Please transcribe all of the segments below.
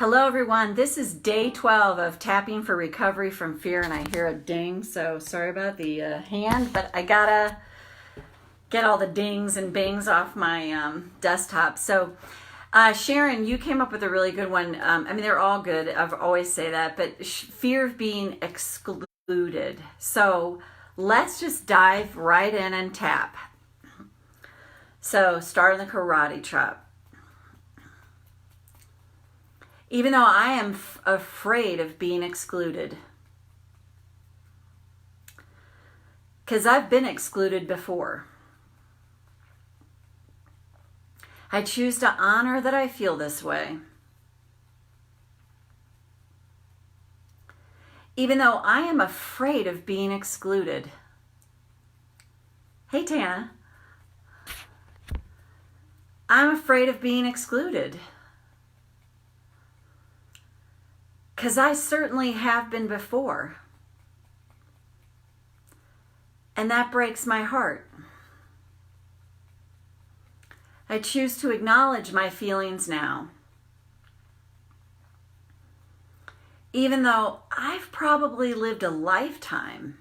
Hello everyone, this is day 12 of Tapping for Recovery from Fear, and I hear a ding, so sorry about the hand, but I gotta get all the dings and bangs off my desktop. So Sharon, you came up with a really good one. They're all good, I've always say that, but fear of being excluded. So let's just dive right in and tap. So start in the karate chop. Even though I am afraid of being excluded. Because I've been excluded before. I choose to honor that I feel this way. Even though I am afraid of being excluded. Hey, Tana. I'm afraid of being excluded. Because I certainly have been before. And that breaks my heart. I choose to acknowledge my feelings now. Even though I've probably lived a lifetime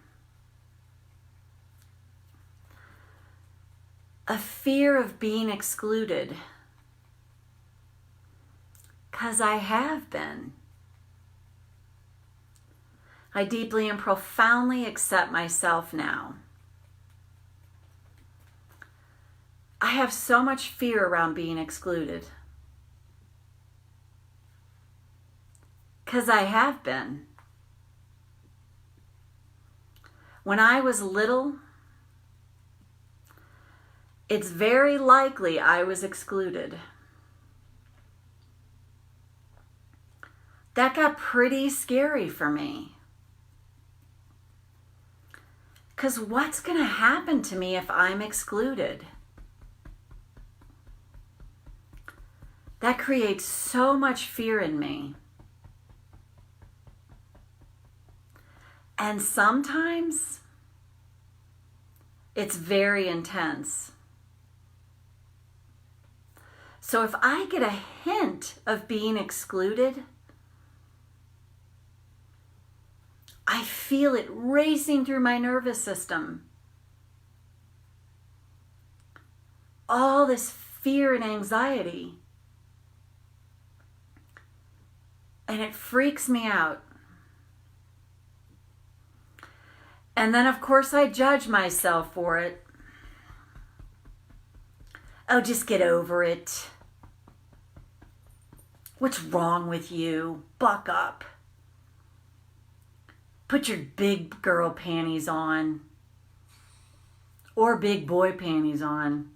of fear of being excluded. Because I have been. I deeply and profoundly accept myself now. I have so much fear around being excluded. Because I have been. When I was little, it's very likely I was excluded. That got pretty scary for me. Because what's going to happen to me if I'm excluded? That creates so much fear in me. And sometimes it's very intense. So if I get a hint of being excluded, I feel it racing through my nervous system. All this fear and anxiety. And it freaks me out. And then, of course, I judge myself for it. Oh, just get over it. What's wrong with you? Buck up. Put your big girl panties on. Or big boy panties on.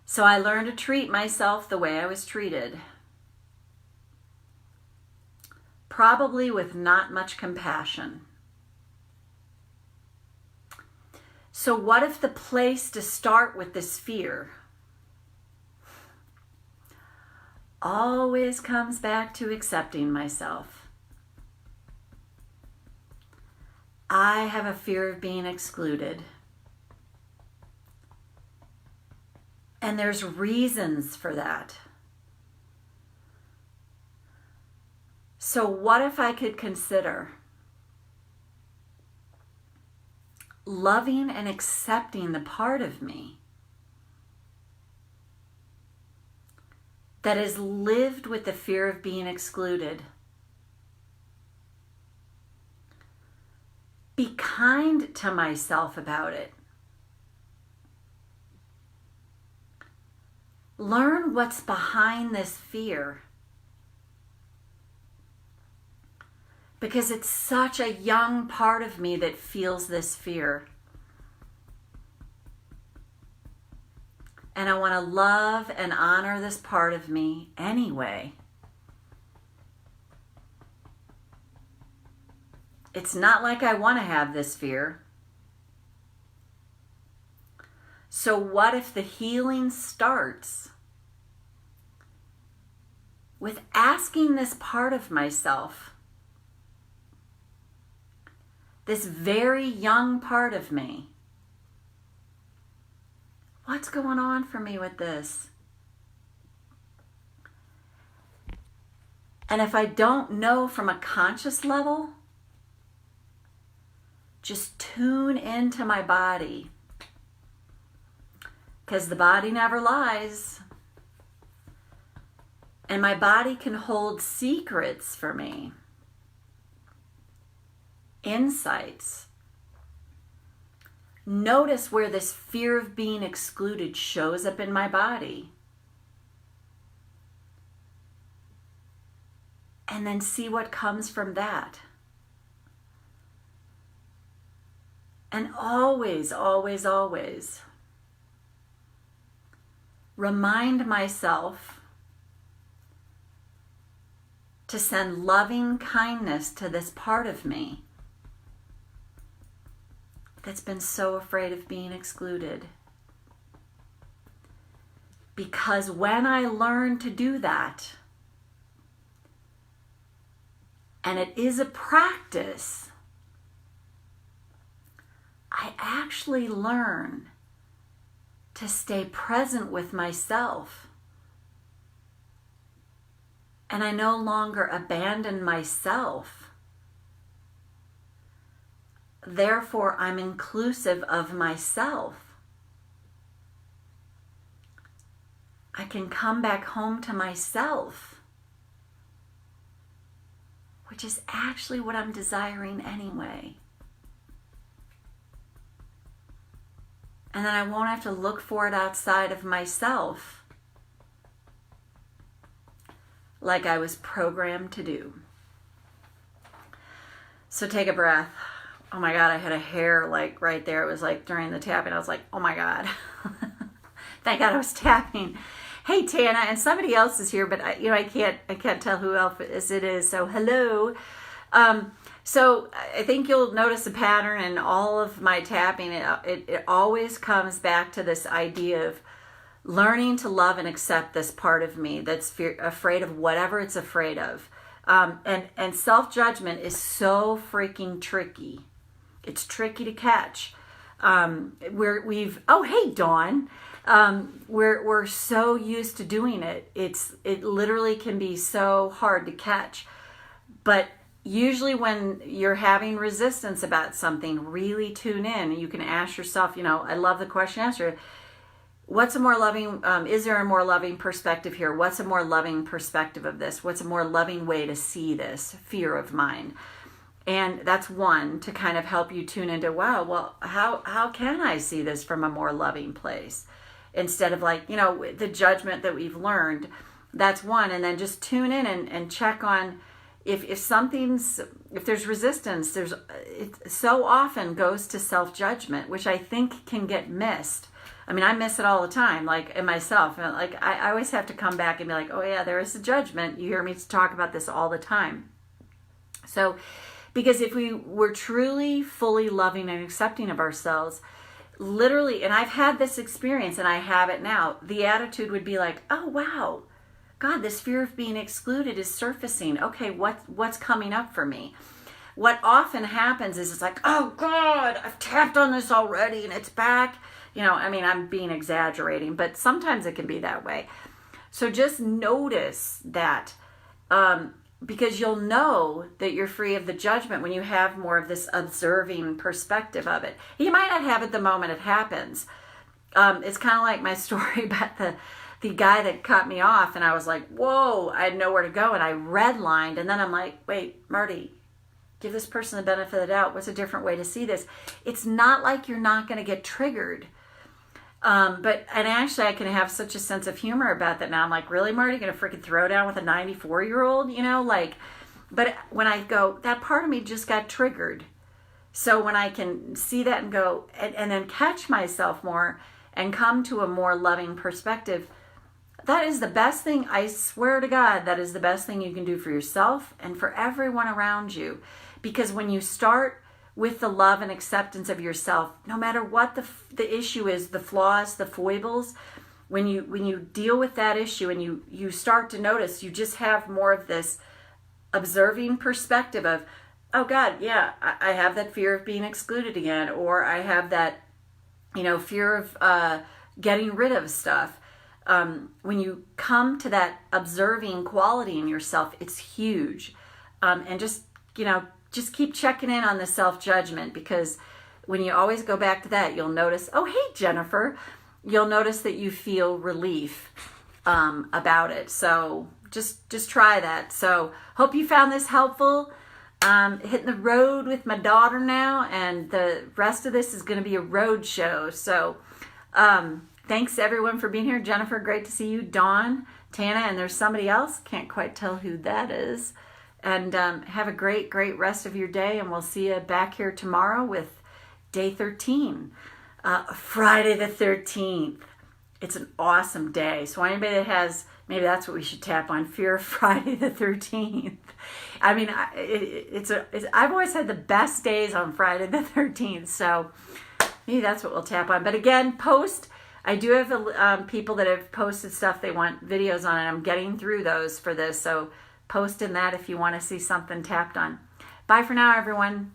So I learned to treat myself the way I was treated. Probably with not much compassion. So what if the place to start with this fear always comes back to accepting myself? I have a fear of being excluded. And there's reasons for that. So what if I could consider loving and accepting the part of me that has lived with the fear of being excluded? Be kind to myself about it. Learn what's behind this fear. Because it's such a young part of me that feels this fear. And I want to love and honor this part of me anyway. It's not like I want to have this fear. So what if the healing starts with asking this part of myself, this very young part of me, what's going on for me with this? And if I don't know from a conscious level, just tune into my body. Because the body never lies. And my body can hold secrets for me. Insights. Notice where this fear of being excluded shows up in my body. And then see what comes from that. And always, always, always remind myself to send loving kindness to this part of me that's been so afraid of being excluded. Because when I learn to do that, and it is a practice, I actually learn to stay present with myself. And I no longer abandon myself. Therefore, I'm inclusive of myself. I can come back home to myself, which is actually what I'm desiring anyway. And then I won't have to look for it outside of myself like I was programmed to do. So take a breath. Oh my God, I had a hair like right there. It was like during the tapping, I was like, oh my God. Thank God I was tapping. Hey Tana, and somebody else is here, but I can't tell who else it is. So hello. So I think you'll notice a pattern in all of my tapping. It always comes back to this idea of learning to love and accept this part of me that's afraid of whatever it's afraid of. And self-judgment is so freaking tricky. It's tricky to catch. Oh, hey, Dawn. We're so used to doing it. It literally can be so hard to catch. But usually when you're having resistance about something, really tune in. You can ask yourself, I love the question answer. What's a more loving, is there a more loving perspective here? What's a more loving perspective of this? What's a more loving way to see this fear of mine? And that's one to kind of help you tune into, wow, well, how can I see this from a more loving place? Instead of the judgment that we've learned. That's one. And then just tune in and check on if there's resistance, it so often goes to self-judgment, which I think can get missed. I mean, I miss it all the time, like in myself. Like I always have to come back and be like, oh yeah, there is a judgment. You hear me talk about this all the time. So, because if we were truly fully loving and accepting of ourselves, literally, and I've had this experience and I have it now, the attitude would be like, oh wow, God, this fear of being excluded is surfacing. Okay, what's coming up for me? What often happens is it's like, oh God, I've tapped on this already and it's back. I'm being exaggerating, but sometimes it can be that way. So just notice that because you'll know that you're free of the judgment when you have more of this observing perspective of it. You might not have it the moment it happens. It's kind of like my story about the guy that cut me off, and I was like, whoa, I had nowhere to go, and I redlined, and then I'm like, wait, Marty, give this person the benefit of the doubt. What's a different way to see this? It's not like you're not going to get triggered. And actually I can have such a sense of humor about that now. I'm like, really, Marty, going to freaking throw down with a 94-year-old, but when I go, that part of me just got triggered. So when I can see that and go, and then catch myself more and come to a more loving perspective, that is the best thing. I swear to God, that is the best thing you can do for yourself and for everyone around you. Because when you start with the love and acceptance of yourself, no matter what the issue is, the flaws, the foibles, when you deal with that issue and you start to notice, you just have more of this observing perspective of, oh God, yeah, I have that fear of being excluded again, or I have that, fear of getting rid of stuff. when you come to that observing quality in yourself, it's huge. And just, just keep checking in on the self-judgment, because when you always go back to that, you'll notice, oh, hey, Jennifer, you'll notice that you feel relief about it. So just try that. So hope you found this helpful. Hitting the road with my daughter now, and the rest of this is going to be a road show. So thanks everyone for being here. Jennifer, great to see you. Dawn, Tana, and there's somebody else. Can't quite tell who that is. And have a great rest of your day, and we'll see you back here tomorrow with day 13. Friday the 13th. It's an awesome day. So anybody that has, maybe that's what we should tap on, fear of Friday the 13th. I mean, I've always had the best days on Friday the 13th. So maybe that's what we'll tap on. But again, post. I do have people that have posted stuff they want videos on, and I'm getting through those for this. So post in that if you want to see something tapped on. Bye for now, everyone.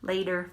Later.